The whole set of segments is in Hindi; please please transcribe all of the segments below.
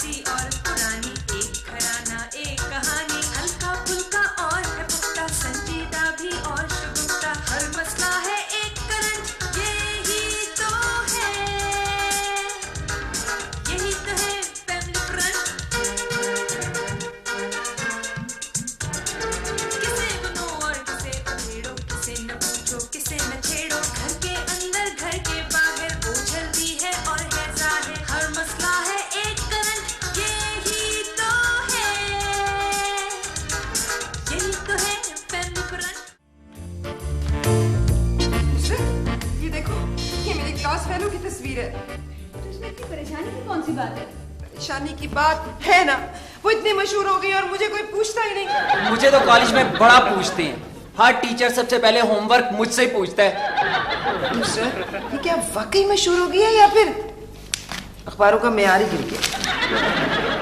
ऐसी और पुरानी, एक घराना एक कहानी, हल्का फुल्का और है पुख्ता, संजीदा भी और शुगुफ्ता, हर मसला है एक करंट, यही तो है फैमिली फ्रंट। किसे बुनो और किसे उधेड़ो, किसे न पूछो किसे न छेड़ो, घर के अंदर घर के बाहर बोझल भी है और है जाहिर, हर मसला है एक करंट, यही तो है फैमिली फ्रंट। ये देखो, ये मेरी क्लास फेलो की तस्वीर है। तो इसमें इतनी परेशानी की कौन सी बात है? परेशानी की बात है ना, वो इतने मशहूर हो गई और मुझे कोई पूछता ही नहीं। मुझे तो कॉलेज में बड़ा पूछते हैं, हर टीचर सबसे पहले होमवर्क मुझसे ही पूछता है। सर, ये क्या वाकई मशहूर हो गई है या फिर अखबारों का मेयार ही गिर गया?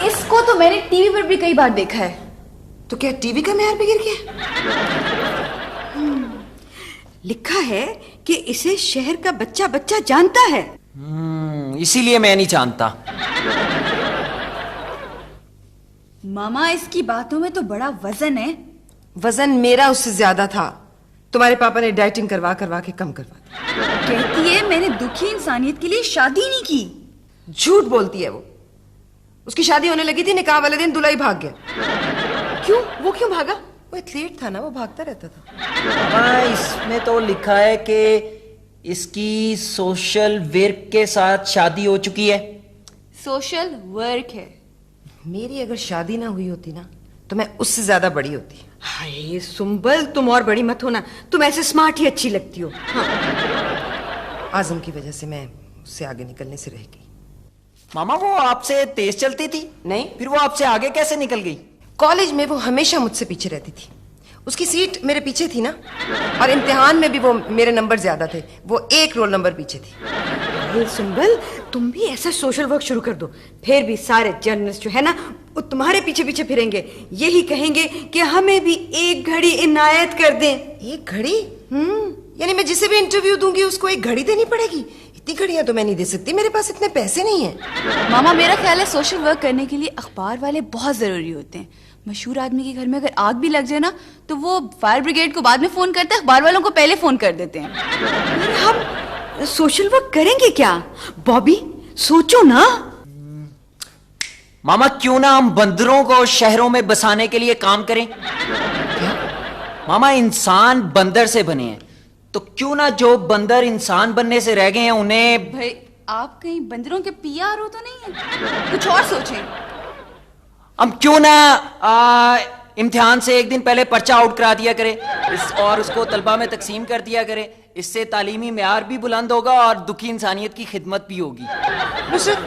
इसको तो मैंने टीवी पर भी कई बार देखा है। तो क्या टीवी का मेयार भी गिर गया? लिखा है कि इसे शहर का बच्चा बच्चा जानता है। इसीलिए मैं नहीं जानता। मामा, इसकी बातों में तो बड़ा वजन है। वजन मेरा उससे ज्यादा था। तुम्हारे पापा ने डाइटिंग करवा करवा के कम करवा दिया। कहती है मैंने दुखी इंसानियत के लिए शादी नहीं की। झूठ बोलती है वो। उसकी शादी होने लगी थी, निकाह वाले दिन दूल्हा ही भाग गया। क्यों? वो क्यों भागा? वो एथलीट था ना, वो भागता रहता था। हाँ, इसमें तो लिखा है कि इसकी सोशल वर्क के साथ शादी हो चुकी है। सोशल वर्क है। मेरी अगर शादी ना हुई होती ना तो मैं उससे ज्यादा बड़ी होती। हाय सुंबल, तुम और बड़ी मत होना, तुम ऐसे स्मार्ट ही अच्छी लगती हो। हाँ। आजम की वजह से मैं उससे आगे निकलने से रह गई। मामा, वो आपसे तेज चलती थी? नहीं। फिर वो आपसे आगे कैसे निकल गई? कॉलेज में वो हमेशा मुझसे पीछे रहती थी। उसकी सीट मेरे पीछे थी ना, और इम्तिहान में भी वो मेरे नंबर ज्यादा थे। वो एक रोल नंबर पीछे थी। ये सुंबल, तुम भी ऐसा सोशल वर्क शुरू कर दो, फिर भी सारे जर्नलिस्ट जो है ना वो तुम्हारे पीछे पीछे फिरेंगे, यही कहेंगे कि हमें भी एक घड़ी इनायत कर दें। एक घड़ी? यानी मैं जिसे भी इंटरव्यू दूंगी उसको एक घड़ी देनी पड़ेगी? इतनी घड़ियां तो मैं नहीं दे सकती, मेरे पास इतने पैसे नहीं है। मामा, मेरा ख्याल है सोशल वर्क करने के लिए अखबार वाले बहुत जरूरी होते हैं। मशहूर आदमी के घर में अगर आग भी लग जाए ना तो वो फायर ब्रिगेड को बाद में फोन करते हैं, अखबार वालों को पहले फोन कर देते हैं। हम सोशल वर्क करेंगे क्या? बॉबी, सोचो ना। मामा, क्यों ना हम बंदरों को शहरों में बसाने के लिए काम करें? मामा, इंसान बंदर से बने हैं, तो क्यों ना जो बंदर इंसान बनने से रह गए हैं उन्हें। भाई, आप कहीं बंदरों के पीआर हो तो नहीं है? कुछ और सोचें। हम क्यों ना इम्तिहान से एक दिन पहले पर्चा आउट करा दिया करें और उसको तलबा में तकसीम कर दिया करें। इससे तालीमी मेयार भी बुलंद होगा और दुखी इंसानियत की खिदमत भी होगी। नुसरत,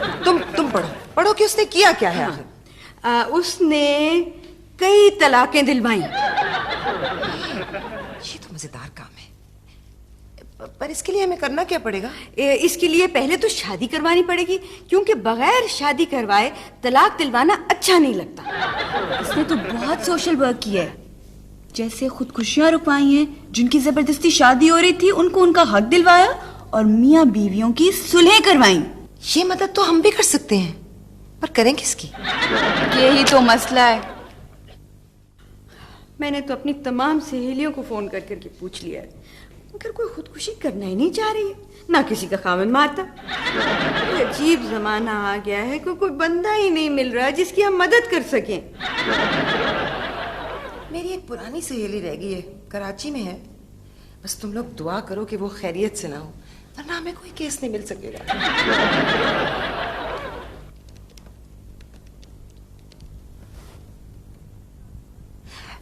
तुम पढ़ो कि उसने किया क्या है आखिर? उसने कई तलाकें दिलवाई। ये तो मजेदार काम है, पर इसके लिए हमें करना क्या पड़ेगा? इसके लिए पहले तो शादी करवानी पड़ेगी, क्योंकि बगैर शादी करवाए तलाक दिलवाना अच्छा नहीं लगता। इसने तो बहुत सोशल वर्क किया है, जैसे खुदकुशियां रुकवाई हैं, जिनकी जबरदस्ती शादी हो रही थी उनको उनका हक दिलवाया, और मियां बीवियों की सुलह करवाई। ये मदद तो हम भी कर सकते हैं, पर करें किसकी? यही तो मसला है। मैंने तो अपनी तमाम सहेलियों को फोन कर करके पूछ लिया है, मगर कोई खुदकुशी करना ही नहीं चाह रही है, ना किसी का खामन मारता। ये अजीब जमाना आ गया है कि कोई बंदा ही नहीं मिल रहा जिसकी हम मदद कर सकें। मेरी एक पुरानी सहेली रह गई है, कराची में है। बस तुम लोग दुआ करो कि वो खैरियत से ना हो, वरना हमें कोई केस नहीं मिल सकेगा।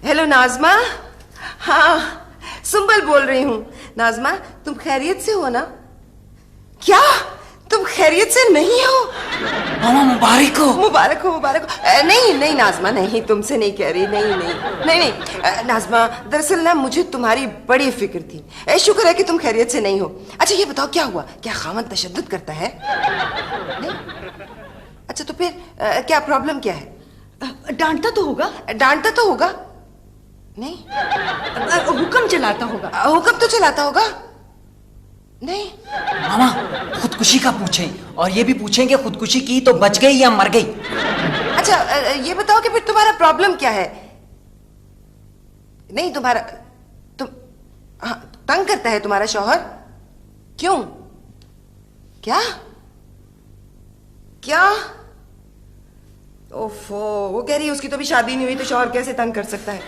हेलो नाजमा। हाँ, सुंबल बोल रही हूँ। नाजमा, तुम खैरियत से हो ना? क्या तुम खैरियत से नहीं हो? मामा, मुबारक हो। मुबारक हो, मुबारक हो। नहीं नाजमा, नहीं, तुमसे नहीं कह रही। नहीं नाजमा, दरअसल ना मुझे तुम्हारी बड़ी फिक्र थी। शुक्र है कि तुम खैरियत से नहीं हो। अच्छा ये बताओ, क्या हुआ? क्या खामद तशद्दुद करता है? नहीं? अच्छा तो फिर क्या प्रॉब्लम क्या है? डांटता तो होगा? डांटता तो होगा? नहीं। हुक्म चलाता होगा? हुक्म तो चलाता होगा। नहीं। मामा, खुदकुशी का पूछें, और ये भी पूछें कि खुदकुशी की तो बच गई या मर गई। अच्छा ये बताओ कि फिर तुम्हारा प्रॉब्लम क्या है? नहीं तुम्हारा तुम हाँ, तंग करता है तुम्हारा शौहर? क्यों? क्या क्या? ओफो, वो कह रही है उसकी तो भी शादी नहीं हुई तो शौहर कैसे तंग कर सकता है?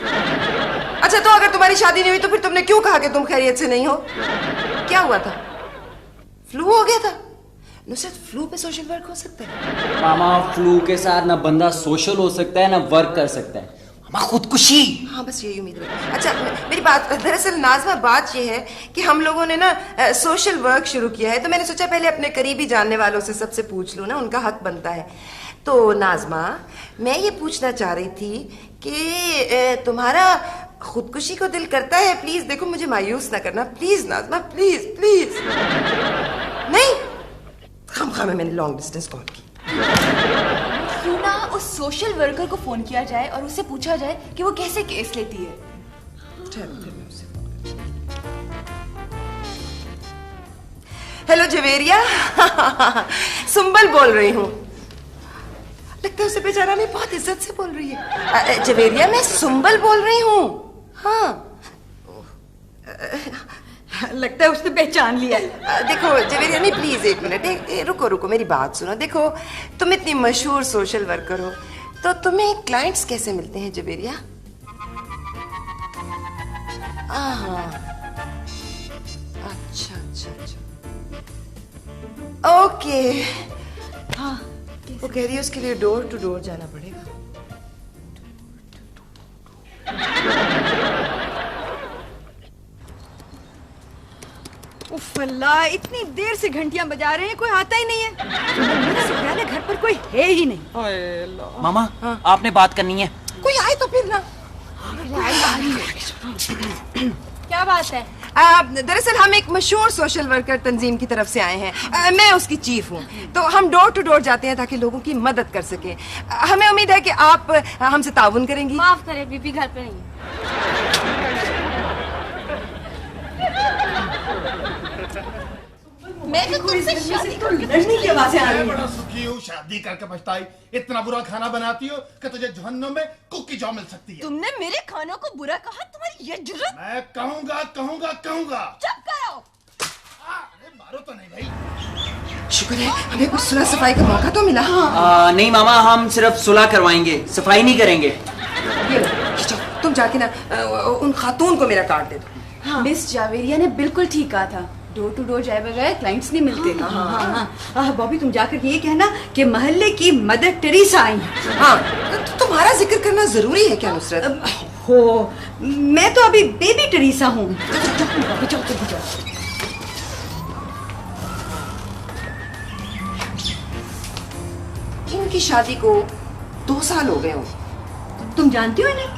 अच्छा तो अगर तुम्हारी शादी नहीं हुई तो फिर तुमने क्यों कहा कि तुम खैरियत से नहीं हो? क्या हुआ था? फ्लू हो गया था? नुसरत, फ्लू पे सोशल वर्क हो सकता है? मामा फ्लू के साथ ना बंदा सोशल हो सकता है ना वर्क कर सकता है। मामा खुदकुशी। हाँ बस यही उम्मीद है। अच्छा मेरी बात, दरअसल नाज़मा बात ये है कि हम लोगों ने ना सोशल वर्क शुरू किया है, तो मैंने सोचा पहले अपने करीबी जानने वालों से सबसे पूछ लूं ना, उनका हक बनता है। तो नाज़मा, मैं ये पूछना चाह रही थी कि तुम्हारा खुदकुशी को दिल करता है? प्लीज देखो, मुझे मायूस ना करना प्लीज नाज़मा, प्लीज प्लीज। नहीं, खामखा में मैंने लॉन्ग डिस्टेंस कॉल की। क्यों ना उस सोशल वर्कर को फोन किया जाए और उससे पूछा जाए कि वो कैसे केस लेती है। हेलो जवेरिया, सुंबल बोल रही हूँ। लगता है उसे बेचारा नहीं बहुत इज्जत से बोल रही है। जवेरिया, मैं सुंबल बोल रही हूँ। हाँ लगता है उसने पहचान लिया है। देखो जवेरिया, नहीं प्लीज एक मिनट, रुको रुको, मेरी बात सुनो। देखो तुम इतनी मशहूर सोशल वर्कर हो तो तुम्हें क्लाइंट्स कैसे मिलते हैं जवेरिया? अच्छा अच्छा अच्छा, ओके। हाँ, वो कह रही है उसके लिए डोर टू डोर जाना पड़ेगा। उफ अल्लाह, इतनी देर से घंटियां बजा रहे हैं, कोई आता ही नहीं है। मेरा ख्याल है घर पर कोई है ही नहीं। मामा आपने बात करनी है। कोई आए तो फिर ना। क्या बात है? दरअसल हम एक मशहूर सोशल वर्कर तंजीम की तरफ से आए हैं। मैं उसकी चीफ हूँ, तो हम डोर टू डोर जाते हैं ताकि लोगों की मदद कर सके। हमें उम्मीद है कि आप हमसे ताउन करेंगी। माफ करें, बीबी घर पे नहीं है। मैं तो तुमसे शादी लड़ने की आवाजें आ रही हैं। बड़ा सुखी हूँ, शादी करके पछताई। इतना बुरा खाना बनाती हो कि तुझे जहन्नुम में कुकी जौ मिल सकती है। तुमने मेरे खानों को बुरा कहा? तुम्हारी ये जुर्रत? मैं कहूँगा कहूँगा कहूँगा। चुप करो। अरे मारो तो नहीं भाई। शुक्र है हमें कुछ सुलह सफाई का मौका तो मिला। नहीं मामा, हम सिर्फ सुलह करवाएंगे, सफाई नहीं करेंगे। ये लो, खींचो, तुम जाके ना उन खातून को मेरा कार्ड दे दो। हाँ। मिस जावेरिया ने बिल्कुल ठीक कहा था, डोर टू डोर जाए बगैर क्लाइंट्स नहीं मिलते। हाँ, बॉबी तुम जाकर ये कहना कि मोहल्ले की मदर टेरेसा आई है। हाँ, तो तुम्हारा जिक्र करना जरूरी है क्या नुसरत? हो, मैं तो अभी बेबी टेरेसा हूँ। जाओ जल्दी जाओ। इनकी शादी को 2 साल हो गए हो। तुम जानती हो इन्हें?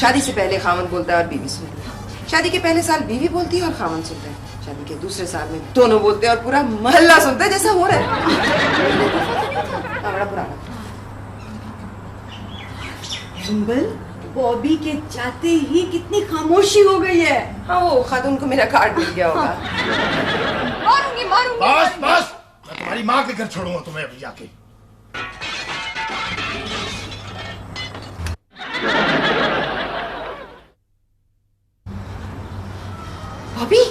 शादी से पहले खामन बोलता है और बीवी सुनती है। शादी के पहले साल बीवी बोलती है और खामन सुनता है। शादी के दूसरे साल में दोनों बोलते हैं और पूरा मोहल्ला सुनता है, जैसा हो रहा है। बड़ा पुराना। सुंबल, बॉबी के जाते ही कितनी खामोशी हो गई है। हाँ, वो खातून को मेरा कार्ड मिल गया होगा। मारूंगी मारूंगी। बस बस, मैं तुम्हारी माँ के घर छोड़ूंगा तुम्हें अभी जाके। बॉबी,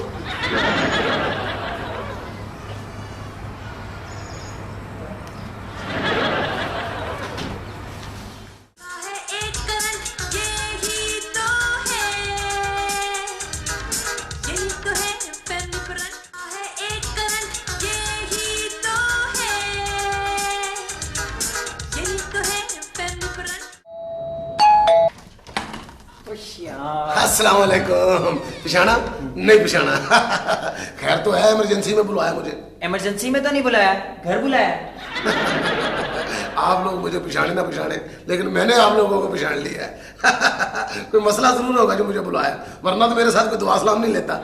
एक करंट, यही तो है पेन करंट है। एक करंट, यही तो है पेन करंट। अस्सलाम वालेकुम। पिशाना नहीं पिशाना। खैर तो है, इमरजेंसी में बुलाया मुझे। इमरजेंसी में तो नहीं बुलाया, घर बुलाया। आप लोग मुझे पिछाड़े ना पिछाड़े, लेकिन मैंने आप लोगों को पिछाड़ लिया है। कोई मसला जरूर होगा जो मुझे बुलाया, वरना तो मेरे साथ कोई दुआ सलाम नहीं लेता।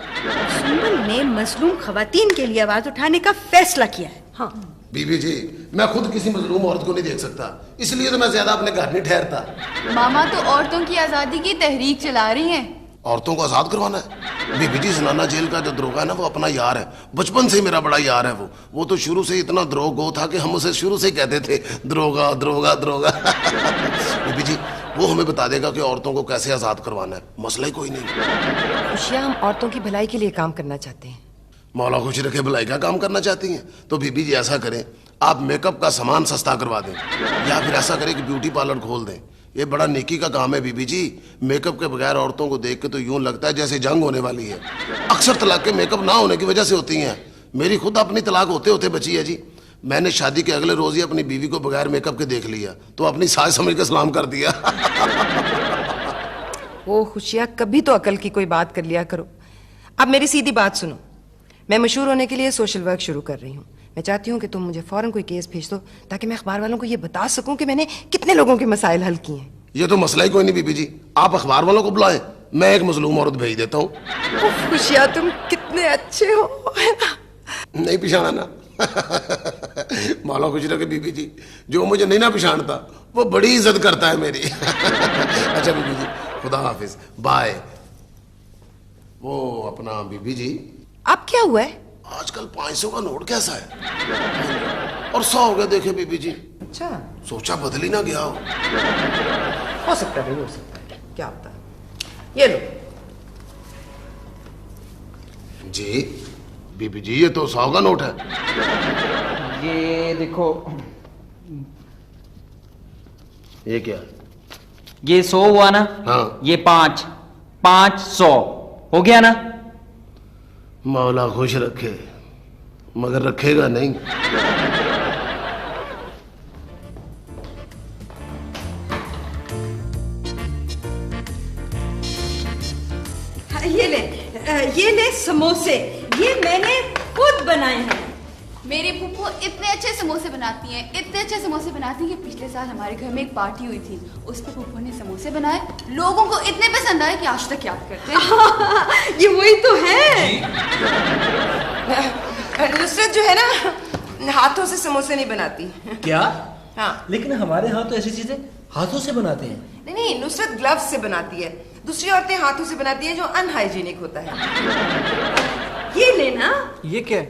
सुंबल ने मजलूम खवातीन के लिए आवाज उठाने का फैसला किया है। हाँ, बीबी जी, मैं खुद किसी मजलूम औरत को नहीं देख सकता, इसलिए तो मैं ज्यादा अपने घर नहीं ठहरता। मामा तो औरतों की आजादी की तहरीक चला रही हैं। औरतों को आजाद करवाना है? बीबी जी, जनाना जेल का जो दरोगा है ना, वो अपना यार है, बचपन से ही मेरा बड़ा यार है। वो तो शुरू से ही इतना द्रोगो था कि हम उसे शुरू से ही कहते थे दरोगा दरोगा दरोगा। बीबी जी, वो हमें बता देगा कि औरतों को कैसे आजाद करवाना है, मसला ही कोई नहीं। खुशियाँ, हम औरतों की भलाई के लिए काम करना चाहते हैं। मौला खुश रखे भलाई का काम करना चाहती हैं तो बीबी जी ऐसा करें, आप मेकअप का सामान सस्ता करवा दें, या फिर ऐसा करें कि ब्यूटी पार्लर खोल दें। ये बड़ा नेकी का काम है बीबी जी। मेकअप के बगैर औरतों को देख के तो यूं लगता है जैसे जंग होने वाली है। अक्सर तलाकें मेकअप ना होने की वजह से होती हैं। मेरी खुद अपनी तलाक होते होते बची है जी। मैंने शादी के अगले रोज ही अपनी बीवी को बगैर मेकअप के देख लिया तो अपनी सास समझ के सलाम कर दिया। ओ खुशियाँ, कभी तो अकल की कोई बात कर लिया करो। अब मेरी सीधी बात सुनो, मैं मशहूर होने के लिए सोशल वर्क शुरू कर रही हूँ। मैं चाहती हूँ कि तुम मुझे फौरन कोई केस भेज दो ताकि मैं अखबार वालों को ये बता सकूं कि मैंने कितने लोगों के मसाइल हल किए हैं। ये तो मसला ही कोई नहीं बीबी जी, आप अखबार वालों को बुलाएं, मैं एक मजलूम औरत भेज देता हूँ। खुशियाँ, तुम कितने अच्छे हो। नहीं पिछाना ना। मौला खुश रखे बीबी जी, जो मुझे नहीं ना पिछानता वो बड़ी इज्जत करता है मेरी। अच्छा बीबी जी, खुदा हाफिज, बाय। वो अपना बीबी जी, अब क्या हुआ है? आजकल 500 का नोट कैसा है और 100 हो गया, देखे बीबी जी। अच्छा, सोचा बदल ही ना गया हो सकता है, हो सकता है, क्या होता है। ये लो जी। बीबी जी, ये तो 100 का नोट है। ये देखो, ये क्या? ये 100 हुआ ना? हाँ। ये 500 हो गया ना? मौला खुश रखे, मगर रखेगा नहीं। ये ले समोसे, ये मैंने खुद बनाए हैं। मेरी फूफो इतने अच्छे समोसे बनाती हैं, इतने अच्छे समोसे बनाती हैं कि पिछले साल हमारे घर में एक पार्टी हुई थी, उस पर फूफो ने समोसे बनाए, लोगों को इतने पसंद आए कि आज तक याद करते हैं। ये वही तो है। नुसरत जो है ना, हाथों से समोसे नहीं बनाती। क्या? हाँ। लेकिन हमारे यहाँ तो ऐसी चीजें हाथों से बनाते हैं। नहीं नहीं, नुसरत ग्लव्स से बनाती है, दूसरी औरतें हाथों से बनाती हैं जो अनहाइजीनिक होता है। ये लेना, ये क्या?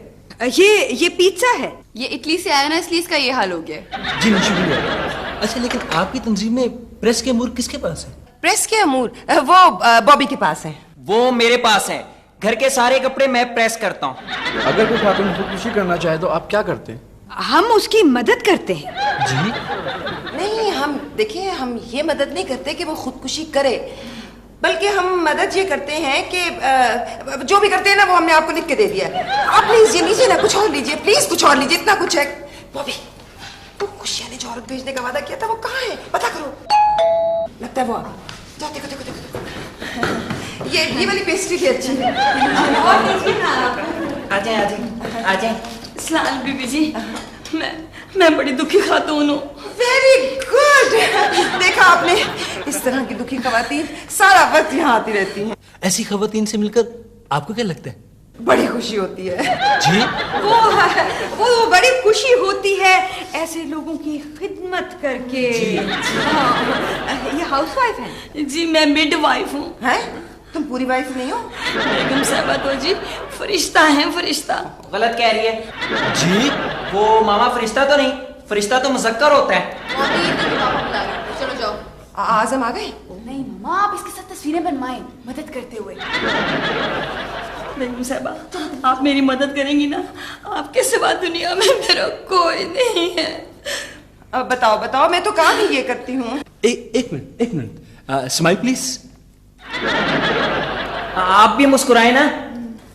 ये पिज्जा है। ये इटली से आया ना, इसलिए इसका ये हाल हो गया। जी नहीं, शुक्रिया। अच्छा, लेकिन आपकी तंजीम में प्रेस के अमूर किसके पास है? प्रेस के अमूर वो बॉबी के पास है। वो मेरे पास है। घर के सारे कपड़े मैं प्रेस करता हूँ। अगर कोई खातून खुदकुशी करना चाहे तो आप क्या करते हैं? हम उसकी मदद करते हैं। जी? नहीं, हम देखिए, हम ये मदद नहीं करते कि वो खुदकुशी करे, बल्कि हम मदद ये करते हैं कि जो भी करते हैं ना, वो हमने आपको लिख के दे दिया है। आप प्लीज ये लीजिए ना, कुछ और लीजिए प्लीज, कुछ और लीजिए, इतना कुछ है। बॉबी, वो खुशियाँ ने जो औरत भेजने का वादा किया था वो कहाँ है, पता करो। लगता है वो आ गई। जाओ देखो देखो देखो, ये वाली पेस्ट्री भी अच्छी है। और लीजिए ना आप। आ जाए आ जाए आ जाए। सलाम बीबी जी, मैं बड़ी दुखी खातून हूँ। Very good. देखा आपने, इस तरह की दुखी खवातीन सारा वक्त यहाँ आती रहती हैं। ऐसी खवातीन से मिलकर आपको क्या लगता है? बड़ी खुशी होती है। जी? वो बड़ी खुशी होती है ऐसे लोगों की खिदमत करके। हाँ, ये हाउसवाइफ है? जी मैं मिडवाइफ हूँ। हैं? तुम पूरी वाइफ नहीं हो? बेगम साहबा तो जी फरिश्ता है, फरिश्ता। गलत कह रही है जी? वो मामा, फरिश्ता तो नहीं, फरिश्ता तो मुज़क्कर होता है। चलो जाओ। आजम आ गए? नहीं मामा, आप इसके साथ तस्वीरें बनवाएं, मदद करते हुए। बेगम साहबा, आप मेरी मदद करेंगी ना? आपके सिवा दुनिया में मेरा कोई नहीं है। अब बताओ बताओ, मैं तो काम ही ये करती हूँ। एक मिनट, स्माइल प्लीज। आप भी मुस्कुराए ना।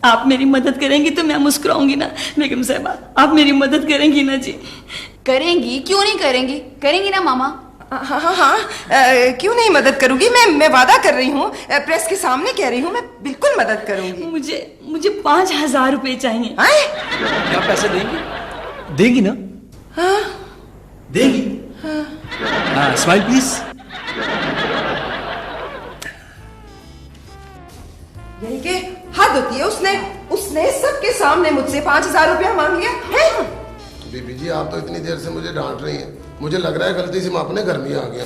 आप मेरी मदद करेंगी तो मैं मुस्कुराऊंगी ना। बेगम साहबा, आप मेरी मदद करेंगी ना जी? करेंगी, क्यों नहीं करेंगी, करेंगी ना मामा। हाँ हाँ हाँ, क्यों नहीं मदद करूंगी। मैं वादा कर रही हूँ, प्रेस के सामने कह रही हूँ, मैं बिल्कुल मदद करूंगी। मुझे 5,000 रुपए चाहिए। क्या पैसे देंगी? देंगी ना? हाँ देंगी? हाँ। Smile please. यही के हद होती है। उसने सबके सामने मुझसे 5,000 रुपया मांग लिया है। बीबी जी, आप तो इतनी देर से मुझे डांट रही हैं, मुझे लग रहा है गलती से मैं अपने घर में ही आ गया।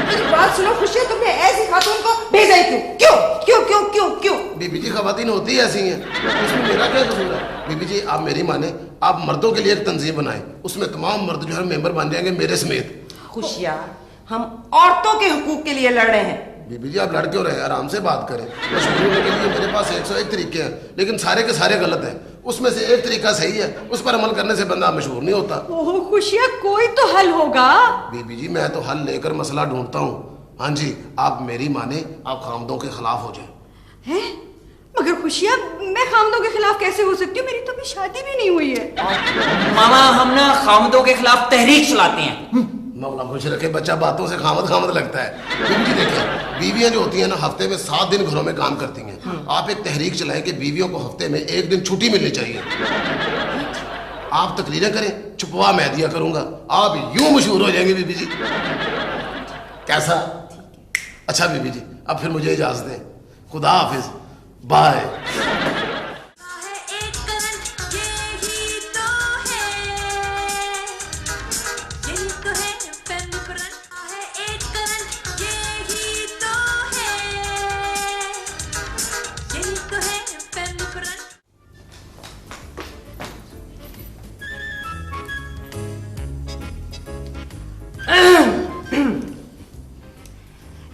मेरी बात सुनो खुशियाँ, तुमने ऐसी खातून को भेजा ही क्यों? क्यों क्यों क्यों क्यों क्यों? बीबी जी, खवातीन होती ही ऐसी हैं, इसमें मेरा क्या कसूर है? बीबी जी, आप मेरी माने, आप मर्दों के लिए एक तंजीम बनाएं, उसमें तमाम मर्द जो है मेंबर बन जाएंगे मेरे समेत। खुशियाँ, हम औरतों के हुकूक के लिए लड़ रहे हैं। बीबी जी, आप लड़ क्यों रहे हैं? आराम से बात करें। मशहूर होने के लिए मेरे पास 101 तरीके हैं, लेकिन सारे के सारे गलत हैं। उसमें से एक तरीका सही है, उस पर अमल करने से बंदा मशहूर नहीं होता। ओह खुशियाँ, कोई तो हल होगा। बीबी जी, मैं तो हल लेकर मसला ढूंढता हूँ। हाँ जी, आप मेरी माने, आप खामदों के खिलाफ हो जाए। हैं? मगर खुशियाँ, मैं खामदों के खिलाफ कैसे हो सकती हूँ? मेरी तो अभी शादी भी नहीं हुई है। मामा, हम ना खामदों के खिलाफ तहरीक चलाते हैं। मौला खुश रखे, बच्चा बातों से खामद खामद लगता है। बीबी जी देखिए, बीवियां जो होती हैं ना, हफ्ते में 7 दिन घरों में काम करती हैं। आप एक तहरीक चलाएं कि बीवियों को हफ्ते में 1 दिन छुट्टी मिलनी चाहिए। आप तकरीरें करें, छुपवा मैं दिया करूंगा, आप यूं मशहूर हो जाएंगे। बीबी जी कैसा? अच्छा बीबी जी, अब फिर मुझे इजाजत दें। खुदा हाफिज, बाय। एक करंट, यही तो है पेन करंट है। एक करंट, यही तो है पेन करंट।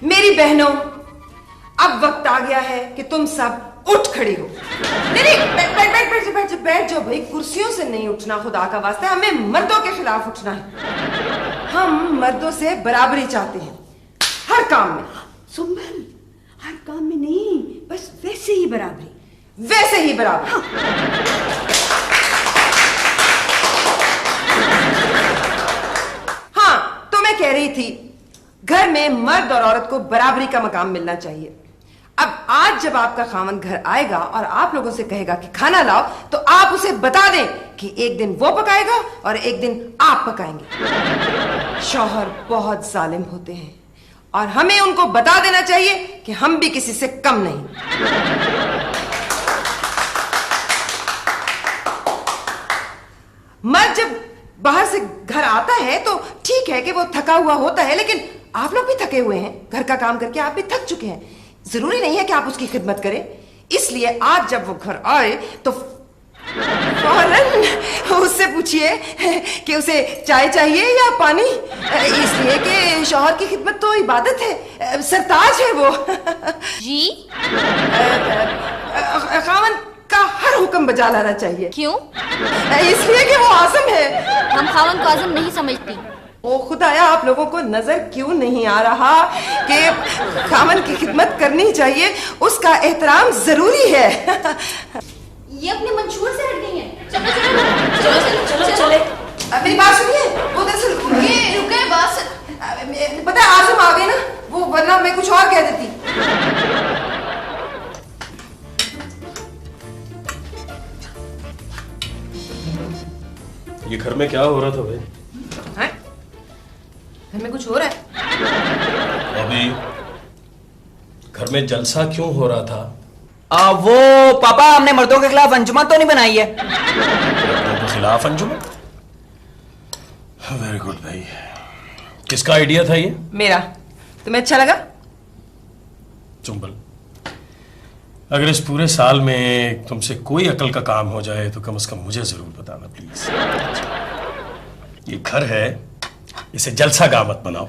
मेरी बहनों, अब वक्त आ गया है कि तुम सब उठ खड़ी हो। नहीं नहीं, बैठ जाओ भाई, कुर्सियों से नहीं उठना, खुदा का वास्ता, हमें मर्दों के खिलाफ उठना है। हम मर्दों से बराबरी चाहते हैं हर काम में। सुंबल, हर काम में नहीं, बस वैसे ही बराबरी। वैसे ही बराबर। हाँ, तो मैं कह रही थी, घर में मर्द और औरत को बराबरी का मकाम मिलना चाहिए। अब आज जब आपका खामन घर आएगा और आप लोगों से कहेगा कि खाना लाओ, तो आप उसे बता दें कि एक दिन वो पकाएगा और एक दिन आप पकाएंगे। शौहर बहुत जालिम होते हैं और हमें उनको बता देना चाहिए कि हम भी किसी से कम नहीं। मर्द जब बाहर से घर आता है तो ठीक है कि वो थका हुआ होता है, लेकिन आप लोग भी थके हुए हैं, घर का काम करके आप भी थक चुके हैं। जरूरी नहीं है कि आप उसकी खिदमत करें। इसलिए आज जब वो घर आए तो फौरन उससे पूछिए कि उसे चाय चाहिए या पानी, इसलिए कि शौहर की खिदमत तो इबादत है, सरताज है वो। जी? खामन का हर हुक्म बजा लाना चाहिए। क्यों? इसलिए कि वो आज़म है। हम खामन को आज़म नहीं समझती। ओ खुदाया, आप लोगों को नजर क्यों नहीं आ रहा कि खामन की खिदमत करनी चाहिए, उसका एहतराम जरूरी है। ये अपने मंशूर से हट गई हैं। चलो चले। मेरी बात सुनिए, वो दरअसल रुके बस। पता है आज़म आ गए ना वो, वरना मैं कुछ और कह देती। ये घर में क्या हो रहा था भाई? घर में कुछ हो रहा है? अभी घर में जलसा क्यों हो रहा था? वो पापा, हमने मर्दों के खिलाफ अंजुमन तो नहीं बनाई है? मर्दों के खिलाफ अंजुमन? वेरी गुड भाई। किसका आइडिया था ये? मेरा। तुम्हें अच्छा लगा? चुंबल, अगर इस पूरे साल में तुमसे कोई अकल का काम हो जाए तो कम से कम मुझे जरूर बताना प्लीज। ये घर है, इसे जलसा गाह मत बनाओ।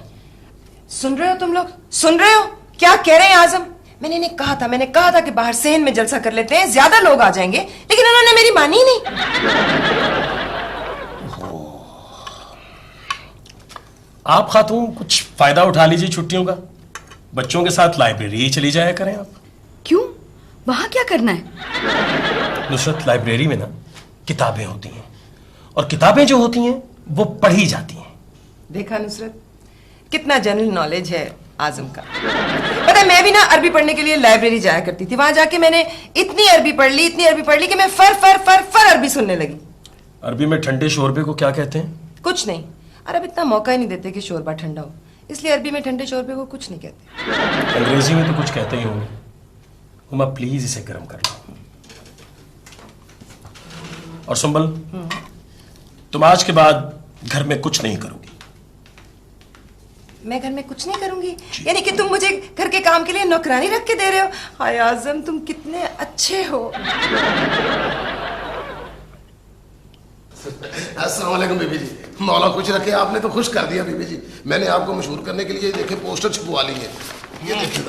सुन रहे हो तुम लोग? सुन रहे हो क्या कह रहे हैं आज़म? मैंने कहा था कि बाहर सेहन में जलसा कर लेते हैं, ज्यादा लोग आ जाएंगे, लेकिन उन्होंने मेरी मानी ही नहीं। आप खातून कुछ फायदा उठा लीजिए छुट्टियों का, बच्चों के साथ लाइब्रेरी ही चली जाया करें आप। क्यों? वहां क्या करना है? नुसरत, लाइब्रेरी में ना किताबें होती हैं, और किताबें जो होती हैं वो पढ़ी जाती हैं। देखा नुसरत, कितना जनरल नॉलेज है आज़म का। पता है, मैं भी ना अरबी पढ़ने के लिए लाइब्रेरी जाया करती थी। वहां जाके मैंने इतनी अरबी पढ़ ली कि मैं फर अरबी सुनने लगी। अरबी में ठंडे शोरबे को क्या कहते हैं? कुछ नहीं, अरब इतना मौका ही नहीं देते कि शोरबा ठंडा हो, इसलिए अरबी में ठंडे शोरबे को कुछ नहीं कहते। अंग्रेजी में तो कुछ कहते ही होंगे। हुमा, प्लीज इसे गर्म कर लो। और सुंबल, तुम आज के बाद घर में कुछ नहीं करोगी, मैं घर में कुछ नहीं करूंगी? यानी कि तुम मुझे घर के काम के लिए नौकरानी रख के दे रहे हो? हाय आजम, तुम कितने अच्छे हो। अस्सलाम वालेकुम बीबी जी, मौला खुश रखे, आपने तो खुश कर दिया बीबी जी। मैंने आपको मशहूर करने के लिए देखे पोस्टर छपवा ली है, ये देखिए।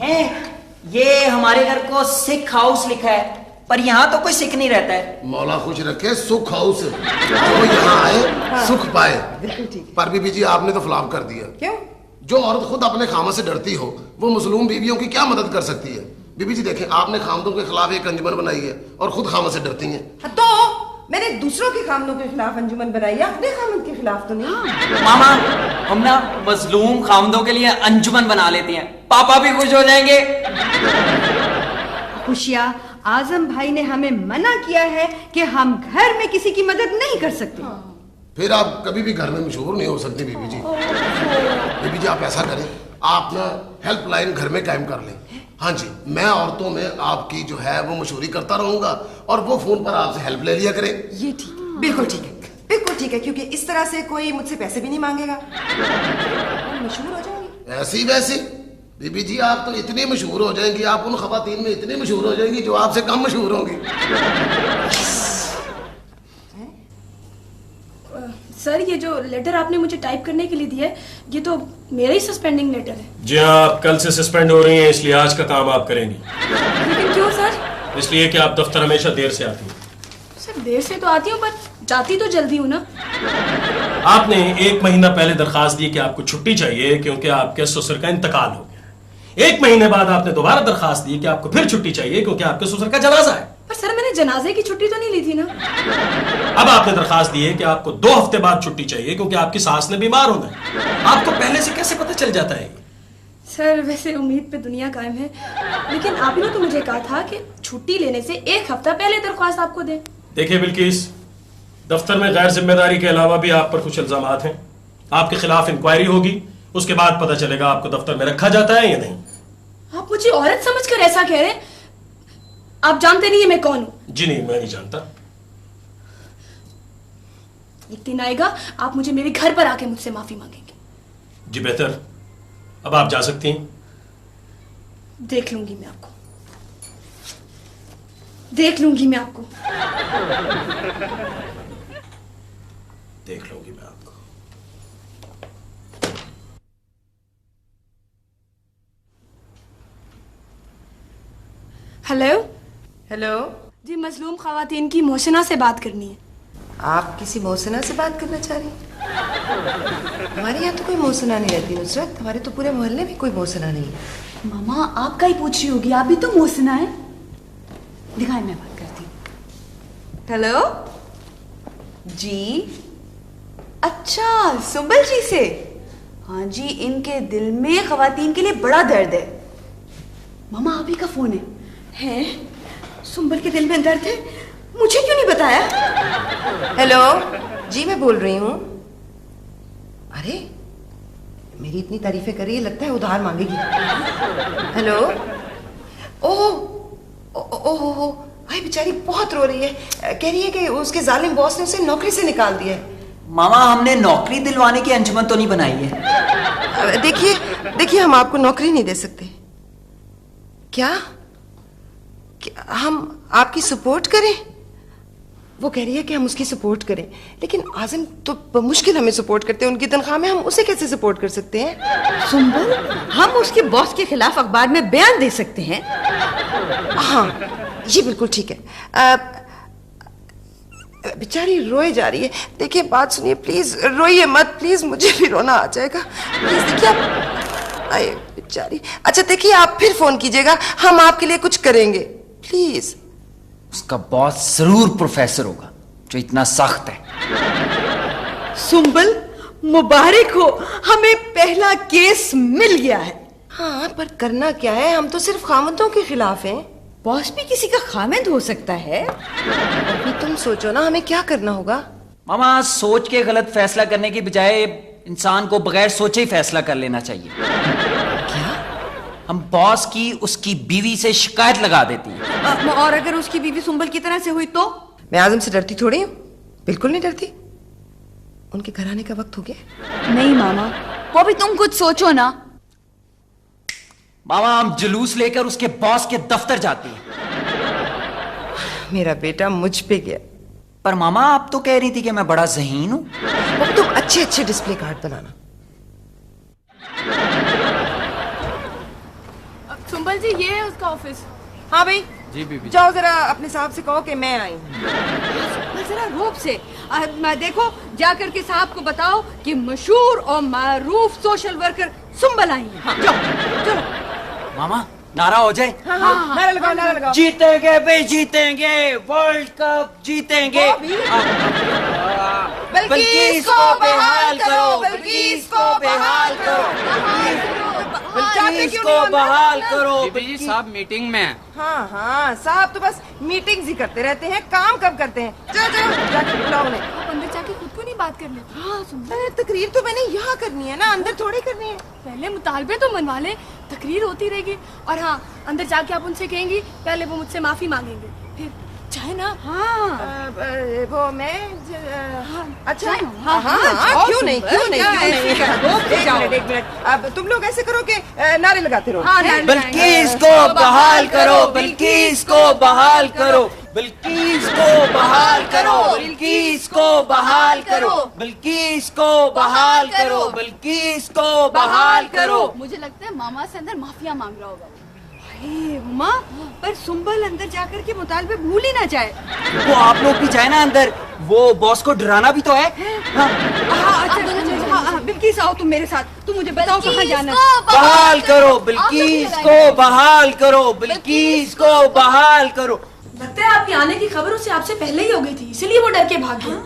है ये हमारे घर को सिख हाउस लिखा है, पर यहाँ तो कोई सिख नहीं रहता है। मौला खुश रखे, सुख हाउस, जो यहाँ आए सुख पाए। बिल्कुल ठीक। पर बीबी जी आपने तो फ्लॉप कर दिया। क्यों? जो औरत खुद अपने खामद से डरती हो, वो मजलूम बीवियों की क्या मदद कर सकती है? बीबी जी देखें, आपने खामदों के खिलाफ एक अंजुमन बनाई है और खुद खामद से डरती हैं। तो मैंने दूसरों के खामदों के खिलाफ अंजुमन बनाई है, अपने खामद के खिलाफ तो नहीं। मामा, हम ना मजलूम खामदों के लिए अंजुमन बना लेते हैं, पापा भी खुश हो जाएंगे। खुशिया, आजम भाई ने हमें मना किया है कि हम घर में किसी की मदद नहीं कर सकते। फिर आप कभी भी घर में मशहूर नहीं हो सकती बीबी जी। बीबी जी आप ऐसा करें, आप ना हेल्पलाइन घर में कायम कर लें। हाँ जी, मैं औरतों में आपकी जो है वो मशहूरी करता रहूंगा और वो फोन पर आपसे हेल्प ले लिया करें। ये ठीक, बिल्कुल ठीक है, बिल्कुल ठीक है, क्योंकि इस तरह से कोई मुझसे पैसे भी नहीं मांगेगा, मशहूर हो जाऊंगी। ऐसी वैसी बीबी जी आप तो इतनी मशहूर हो जाएंगी, आप उन खवातीन में इतनी मशहूर हो जाएंगी जो आपसे कम मशहूर होंगी। सर, ये जो लेटर आपने मुझे टाइप करने के लिए दिया है, ये तो मेरा ही सस्पेंडिंग लेटर है। जी हाँ, आप कल से सस्पेंड हो रही हैं, इसलिए आज का काम आप करेंगी। लेकिन क्यों सर? इसलिए कि आप दफ्तर हमेशा देर से आती हैं। सर, देर से तो आती हूँ, पर जाती तो जल्दी हूँ ना। आपने 1 महीना पहले दरखास्त दी कि आपको छुट्टी चाहिए क्योंकि आपके ससुर का इंतकाल हो गया। 1 महीने बाद आपने दोबारा दरखास्त दी कि आपको फिर छुट्टी चाहिए क्योंकि आपके ससुर का जनाजा है। पर सर, मैंने जनाजे की छुट्टी तो नहीं ली थी ना। अब आपने दरखास्त दी है कि आपको 2 हफ्ते बाद छुट्टी चाहिए क्योंकि आपकी सास ने बीमार होना है। आपको पहले से कैसे पता चल जाता है? सर, वैसे उम्मीद पे दुनिया कायम है, लेकिन आपने तो मुझे कहा था कि छुट्टी लेने से 1 हफ्ता पहले दरख्वास्त आपको दे। देखिए बिल्किस, दफ्तर में गैर जिम्मेदारी के अलावा भी आप पर कुछ इल्जामात हैं। आपके खिलाफ इंक्वायरी होगी, उसके बाद पता चलेगा आपको दफ्तर में रखा जाता है या नहीं। आप मुझे औरत समझकर ऐसा कह रहे हैं? आप जानते नहीं है मैं कौन हूँ। जी नहीं, मैं नहीं जानता। एक दिन आएगा आप मुझे मेरे घर पर आके मुझसे माफी मांगेंगे। जी बेहतर, अब आप जा सकती हैं। देख लूंगी मैं आपको, देख लूंगी मैं आपको, देख लूंगी मैं आपको। हेलो हेलो जी, मजलूम खवातीन की मोहसिना से बात करनी है। आप किसी मोहसिना से बात करना चाह रही हैं? हमारे यहाँ तो कोई मोहसिना नहीं रहती नुसरत, हमारे तो पूरे मोहल्ले में कोई मोहसिना नहीं है। मामा, आपका ही पूछ रही होगी, आप भी तो मोहसिना है। दिखाएं, मैं बात करती हूँ। हेलो जी, अच्छा सुंबल जी से। हाँ जी, इनके दिल में खवातीन के लिए बड़ा दर्द है। मामा, आप ही का फोन है। हैं? सुंबल के दिल में दर्द है, मुझे क्यों नहीं बताया? हेलो जी, मैं बोल रही हूँ। अरे मेरी इतनी तारीफें कर रही है, लगता है उधार मांगेगी। हेलो, ओह भाई, बेचारी बहुत रो रही है, कह रही है कि उसके जालिम बॉस ने उसे नौकरी से निकाल दिया है। मामा, हमने नौकरी दिलवाने की अंजुमन तो नहीं बनाई है। देखिए, हम आपको नौकरी नहीं दे सकते। क्या हम आपकी सपोर्ट करें? वो कह रही है कि हम उसकी सपोर्ट करें, लेकिन आजम तो मुश्किल हमें सपोर्ट करते हैं, उनकी तनख्वाह में हम उसे कैसे सपोर्ट कर सकते हैं? सुंबल, हम उसके बॉस के खिलाफ अखबार में बयान दे सकते हैं। हाँ, ये बिल्कुल ठीक है। बेचारी रोए जा रही है। देखिए, बात सुनिए, प्लीज रोइए मत, प्लीज, मुझे भी रोना आ जाएगा। प्लीज देखिए आप, आए बेचारी। अच्छा देखिए, आप फिर फोन कीजिएगा, हम आपके लिए कुछ करेंगे, प्लीज। उसका बॉस जरूर प्रोफेसर होगा जो इतना सख्त है। सुंबल, मुबारक हो, हमें पहला केस मिल गया है। हाँ, पर करना क्या है? हम तो सिर्फ खामदों के खिलाफ हैं। बॉस भी किसी का खामिद हो सकता है। अभी तुम सोचो ना, हमें क्या करना होगा। मामा, सोच के गलत फैसला करने की बजाय इंसान को बगैर सोचे ही फैसला कर लेना चाहिए। क्या? हम बॉस की उसकी बीवी से शिकायत लगा देती हैं। और अगर उसकी बीवी सुंबल की तरह से हुई तो? मैं आजम से डरती थोड़ी हूँ, बिल्कुल नहीं डरती। उनके घर आने का वक्त हो गया? नहीं मामा, वो भी तुम कुछ सोचो ना। मामा हम जुलूस लेकर उसके बॉस के दफ्तर जाते हैं। मेरा बेटा मुझ पे गया। पर मामा आप तो कह रही थी कि मैं बड़ा ज़हीन हूं। अब तुम अच्छे अच्छे डिस्प्ले कार्ड बनाना। सुंबल जी, ये है उसका ऑफिस। हाँ भाई जी बीबी। जाओ जरा अपने साहब से कहो कि मैं आई हूँ। जरा रोब से देखो, जाकर के साहब को बताओ कि मशहूर और मारूफ सोशल वर्कर सुंबल आई हैं। हाँ, जाओ चलो। मामा नारा हो जाए। हाँ, नारा लगाओ, नारा लगाओ। जीतेंगे भाई, जीतेंगे, वर्ल्ड कप जीतेंगे। बल्किस को बहाल करो, बल्किस को बहाल करो, बल्किस को बहाल करो। बीबी जी साहब मीटिंग में है। हाँ हाँ, साहब तो बस मीटिंग्स ही करते रहते हैं, काम कब करते हैं? चलो चलो जाके बुलाओ उन्हें। आप अंदर जाके खुद को नहीं बात कर लेते? हाँ सुंबल, अरे तकरीर तो मैंने यहाँ करनी है ना, अंदर थोड़ी करनी है। पहले मुतालबे तो मनवा ले, तकरीर होती रहेगी। और हाँ, अंदर जाके आप उनसे कहेंगी, पहले वो मुझसे माफी मांगेंगे, फिर चाहे ना। हाँ वो मैं अच्छा हाँ, हाँ, क्यों नहीं, क्यों नहीं, क्यों नहीं। एक एक मिनट, अब तुम लोग ऐसे करो कि नारे लगाते रहो। हाँ, बल्किस को बहाल करो, बल्किस को बहाल करो, बल्किस को बहाल करो, बल्किस को बहाल करो, बल्किस को बहाल करो, बल्किस को बहाल करो। मुझे लगता है मामा से अंदर माफिया मांग रहा होगा। उमा, पर सुंबल अंदर जाकर के मुतालबे भूल ही ना जाए। वो आप लोग भी जाए ना अंदर, वो बॉस को डराना भी तो है। बिल्किस आओ तुम मेरे साथ, तुम मुझे बताओ कहाँ जाना। बहाल करो, बल्किस को बहाल करो, बल्किस को बहाल करो। लगता है आपके आने की खबर उसे आपसे पहले ही हो गई थी, इसलिए वो डर के भाग गया।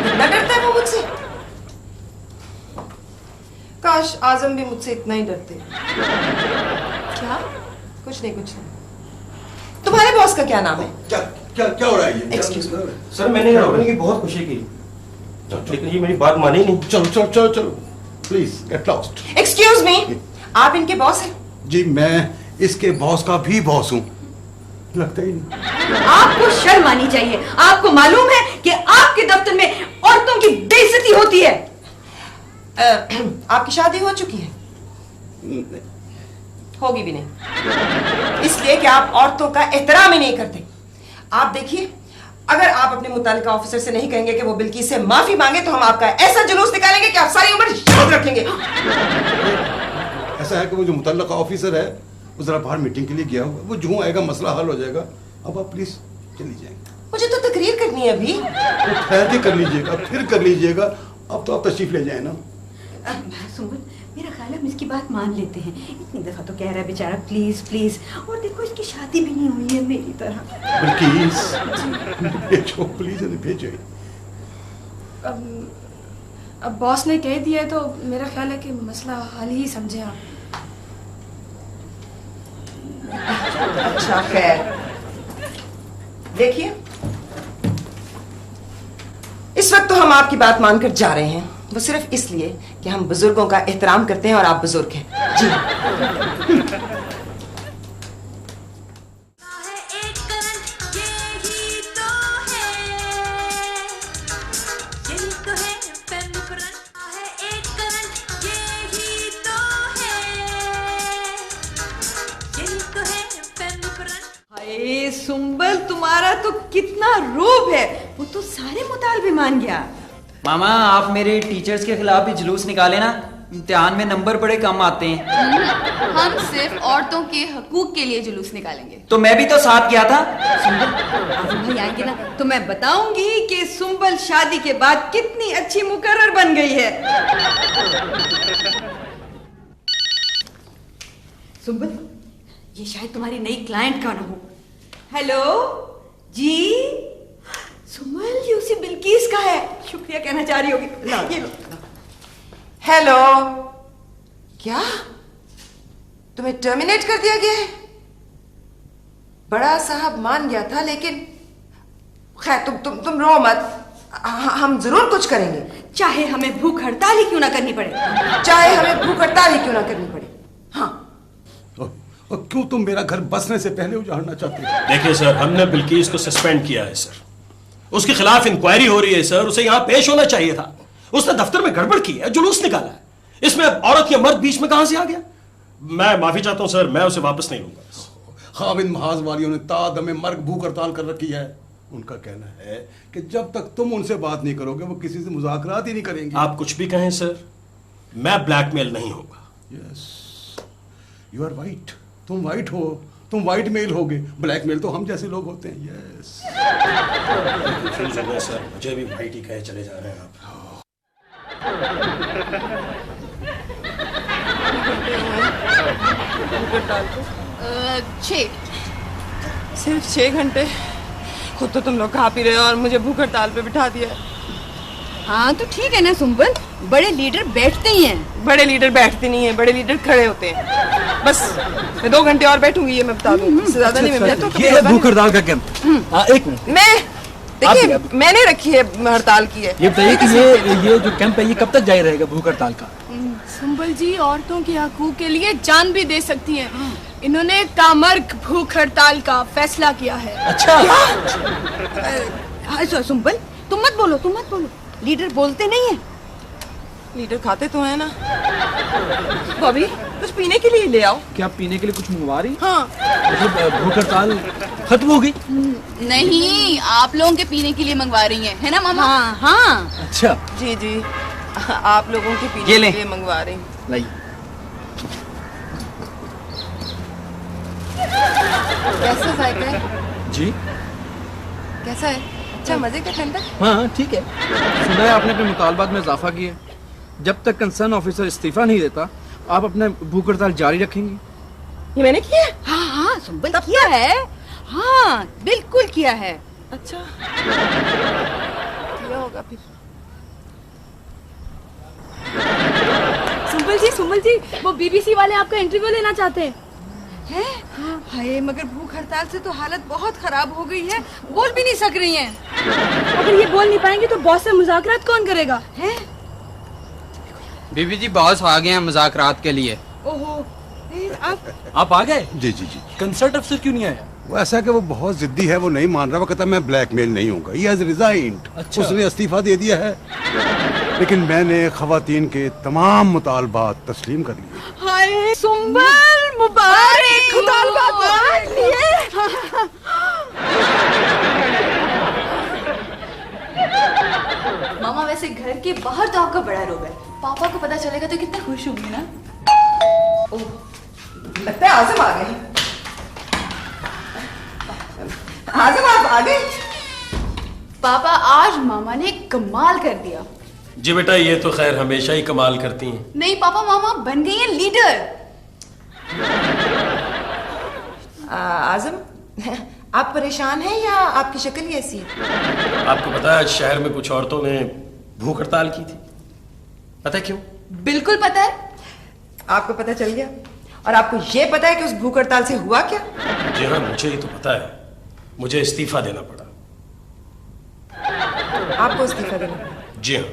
इतना डरता है वो मुझसे? काश आजम भी मुझसे इतना ही डरते। क्या? कुछ नहीं, कुछ नहीं। तुम्हारे बॉस का क्या नाम है? क्या क्या क्या हो रहा है ये? Excuse me. सर मैंने रोकने की बहुत कोशिश की, लेकिन ये मेरी बात मानी नहीं। चलो चलो चलो चलो, please get lost. Excuse me, आप इनके बॉस हैं? जी मैं इसके बॉस का भी बॉस हूँ। लगता ही नहीं। आपको शर्म आनी चाहिए। आपको मालूम है कि आपके दफ्तर में औरतों की बेइज्जती होती है। आपकी शादी हो चुकी है? होगी भी नहीं, इसलिए कि आप औरतों का एहतराम ही नहीं करते। आप देखिए, अगर आप अपने मुतालिका ऑफिसर से नहीं कहेंगे कि वो बिल्किस से माफी मांगे, तो हम आपका ऐसा जुलूस निकालेंगे कि आप सारी उम्र याद रखेंगे। ऐसा है कि वो जो मुतल्लका ऑफिसर है वो जरा बाहर मीटिंग के लिए गया हुआ, वो जो आएगा मसला हल हो जाएगा। अब आप प्लीज चली जाएंगे। मुझे तो तकरीर करनी है अभी। तो ठहर के कर लीजिएगा, फिर कर लीजिएगा। अब तो आप तशरीफ ले जाए ना। सुंबल, मेरा ख्याल है हम इसकी बात मान लेते हैं। इतनी दफा तो कह रहा है बेचारा, प्लीज प्लीज। और देखो इसकी शादी भी नहीं हुई है मेरी तरह। बल्किस भेजो, प्लीज भेजो। अब बॉस ने कह दिया है तो मेरा ख्याल है कि मसला हल ही समझे आप। अच्छा खैर, देखिए इस वक्त तो हम आपकी बात मानकर जा रहे हैं, वो सिर्फ इसलिए कि हम बुजुर्गों का एहतराम करते हैं और आप बुजुर्ग हैं। जी एक करंट, यही तो है फैमिली करंट है। एक करंट, यही तो है फैमिली करंट। हाय सुंबल, तुम्हारा तो कितना रोब है। वो तो सारे मुतालबे मान गया। मामा आप मेरे टीचर्स के खिलाफ भी जुलूस निकाले ना, इम्तिहान में नंबर बड़े कम आते हैं। हम सिर्फ औरतों के हकूक के लिए जुलूस निकालेंगे। तो मैं भी तो साथ गया था। भाई आएंगे ना तो मैं बताऊंगी कि सुंबल शादी के बाद कितनी अच्छी मुकर्रर बन गई है। सुंबल, ये शायद तुम्हारी नई क्लाइंट का ना हो। हेलो जी, सुंबल ये उसी बिल्किस का है। शुक्रिया कहना चाह रही होगी। ये लो। हेलो, क्या तुम्हें टर्मिनेट कर दिया गया है? बड़ा साहब मान गया था, लेकिन खैर तुम रो मत, हम जरूर कुछ करेंगे। चाहे हमें भूख हड़ताल ही क्यों ना करनी पड़े। चाहे हमें भूख हड़ताल ही क्यों ना करनी पड़े। हाँ, और क्यों तुम मेरा घर बसने से पहले उजाड़ना चाहते हो? देखिए सर, हमने बिल्किस को सस्पेंड किया है सर। उसके खिलाफ इंक्वायरी हो रही है सर, उसे यहाँ पेश होना चाहिए था। उसने दफ्तर में गड़बड़ की है, जुलूस निकाला है। इसमें औरत या मर्द बीच में कहां से आ गया? मैं माफी चाहता हूं सर, मैं उसे वापस नहीं लूंगा। खाविंद महाज वालियों ने तादमे मर्ग भूख हड़ताल कर रखी है। उनका कहना है कि जब तक तुम उनसे बात नहीं करोगे वो किसी से मुज़ाकरात ही नहीं करेंगे। आप कुछ भी कहें सर, मैं ब्लैकमेल नहीं होगा। Yes, you are white. तुम वाइट हो, तुम वाइट मेल होगे, ब्लैकमेल तो हम जैसे लोग होते हैं। यस कंफ्यूज हो गए सर, मुझे भी वाइट ही कहे चले जा रहे हैं आप। सिर्फ 6 घंटे? खुद तो तुम लोग खा पी रहे हो और मुझे भूख हड़ताल पे बिठा दिया। हाँ तो ठीक है ना सुम्बल, बड़े लीडर बैठते ही हैं। बड़े लीडर बैठते नहीं है, बड़े लीडर खड़े होते हैं। बस मैं 2 घंटे और बैठूंगी, ये मैं बता दूं, इससे ज्यादा नहीं। मैं तो ये है भूख हड़ताल का कैंप। हाँ, एक मिनट। मैं देखिए, मैंने रखी है, हड़ताल की है। ये बताइए कि ये जो कैंप है ये कब तक जारी रहेगा भूख हड़ताल का? सुम्बल जी औरतों के हकूक के लिए जान भी दे सकती हैं। इन्होंने कामर्ग भूख हड़ताल का फैसला किया है। अच्छा। सुम्बल तुम मत बोलो, लीडर बोलते नहीं है। लीडर खाते तो है ना। बॉबी कुछ पीने के लिए ले आओ। क्या पीने के लिए कुछ मंगवा रही? हाँ। मतलब भूख हड़ताल खत्म हो गई? नहीं, आप लोगों के पीने के लिए मंगवा रही हैं, है ना मामा? हाँ हाँ। अच्छा जी जी, आप लोगों के पीने के लिए मंगवा रही हूँ। लाइए। कैसा जायका है जी? कैसा है? अच्छा, मजे का ठंडा? हाँ ठीक है। सुना है आपने अपने मुतालबात में इजाफा किया। जब तक कंसर्न ऑफिसर इस्तीफा नहीं देता आप अपने भूख हड़ताल जारी रखेंगी। ये मैंने किया? हाँ हाँ सुम्बल किया है। हाँ बिल्कुल किया है। अच्छा किया होगा फिर। सुम्बल जी वो बीबीसी वाले आपका इंटरव्यू लेना चाहते हैं। हैं? हाय, मगर भूख हड़ताल से तो हालत बहुत खराब हो गई है, बोल भी नहीं सक रही हैं। अगर ये बोल नहीं पाएंगे तो बॉस से मुज़ाकरात कौन करेगा? हैं? बीबी जी बॉस आ गए हैं मुज़ाकरात के लिए। ओहो, आप आ गए? जी जी जी। कंसर्ट अफसर क्यों नहीं आया? वो ऐसा कि वो बहुत जिद्दी है, वो नहीं मान रहा। वो कहता मैं ब्लैकमेल नहीं होऊंगा। He has resigned. अच्छा। उसने इस्तीफा दे दिया है, लेकिन मैंने खवातीन के तमाम मुतालबात तस्लीम कर लिए। हाय सुम्बल मुबारक, मुतालबात मान लिए। मामा वैसे घर के बाहर तो आपका बड़ा रोब है, पापा को पता चलेगा तो कितना खुश होंगे ना। लगता है आज़म आ गए। आज़म आप आ गए? पापा आज मामा ने कमाल कर दिया। जी बेटा, ये तो खैर हमेशा ही कमाल करती हैं। नहीं पापा, मामा बन गई है लीडर। आज़म आप परेशान हैं या आपकी शक्ल ही ऐसी है? आपको पता है शहर में कुछ औरतों ने भूख हड़ताल की थी, पता है क्यों? बिल्कुल पता है। आपको पता चल गया? और आपको ये पता है कि उस भूख हड़ताल से हुआ क्या? जी हाँ, मुझे ही तो पता है। मुझे इस्तीफा देना पड़ा। आपको इस्तीफा देना पड़ा? जी हाँ।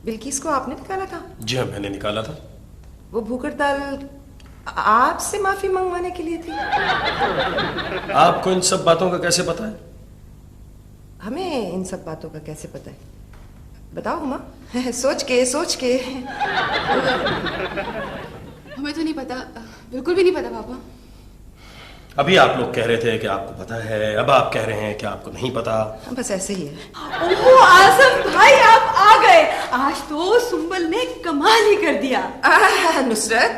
बिल्किस को आपने निकाला था? जी हाँ, मैंने निकाला था। वो भूख हड़ताल आपसे माफी मंगवाने के लिए थी? आपको इन सब बातों का कैसे पता है? हमें इन सब बातों का कैसे पता है? बताओ हुमा। सोच के हमें तो नहीं पता, बिल्कुल भी नहीं पता पापा। अभी आप लोग कह रहे थे कि आपको पता है, अब आप कह रहे हैं कि आपको नहीं पता। बस ऐसे ही है। ओह आज़म भाई आप आ गए। आज तो सुम्बल ने कमाल ही कर दिया। नुसरत,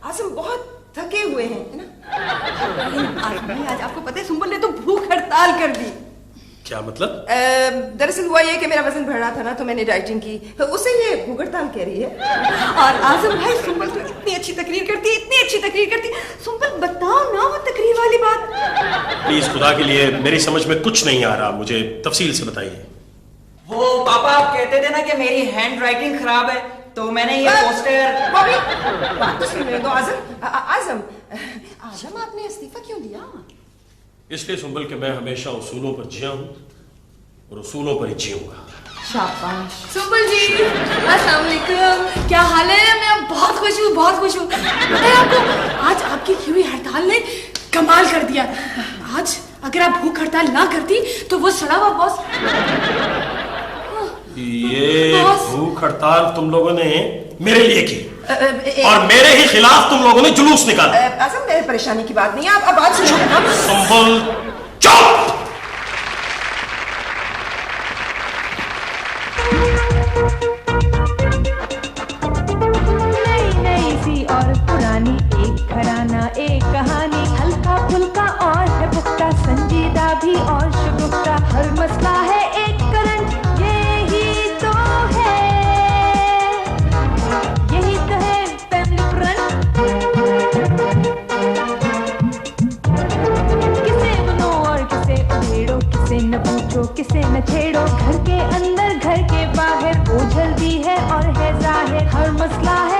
आज़म बहुत थके हुए हैं, है ना? आज़म भाई आज आपको पता है सुम्बल ने तो भूख हड़ताल कर दी। क्या मतलब? दरअसल हुआ ये कि मेरा वजन बढ़ रहा था ना, तो मैंने डाइटिंग की, तो उसे ये भूख हड़ताल कह रही है। और आज़म भाई सुम्बल तो इतनी अच्छी तकरीर करती, इतनी अच्छी तकरीर करती। सुम्बल बताओ ना वो तकरीर वाली बात। प्लीज खुदा के लिए, मेरी समझ में कुछ नहीं आ रहा, मुझे तफसील से बताइए। वो पापा आप कहते थे ना कि मेरी हैंड राइटिंग खराब है, तो मैंने ये पोस्टर। बात तो सुनने दो आज़म आपने इस्तीफा क्यों दिया? इसलिए सुंबल के मैं हमेशा उसूलों पर जिया हूं और उसूलों पर ही जीऊंगा। शाबाश। सुम्बल जी अस्सलाम वालेकुम, क्या हाल है? मैं बहुत खुश हूँ, बहुत खुश हूँ। पता है आपको, आज आपकी की हुई हड़ताल ने कमाल कर दिया। आज अगर आप भूख हड़ताल ना करती तो वो सड़ा हुआ बॉस। ये भूख हड़ताल तुम लोगों ने मेरे लिए की और मेरे ही खिलाफ तुम लोगों ने जुलूस निकाला। आजम, मेरे परेशानी की बात नहीं है, आप बात सुनिए ना। संभल, चुप। नई सी और पुरानी, एक घराना एक कहानी, हल्का फुल्का और है पुख्ता, संजीदा भी और शुगुफ्ता, हर मसला है एक करंट, यही तो है फैमिली फ्रंट। किसे सुनो और किसे उधेड़ो, किसे न पूछो किसे न छेड़ो, घर के अंदर घर के बाहर, ओझल भी है और है जाहिर, हर मसला है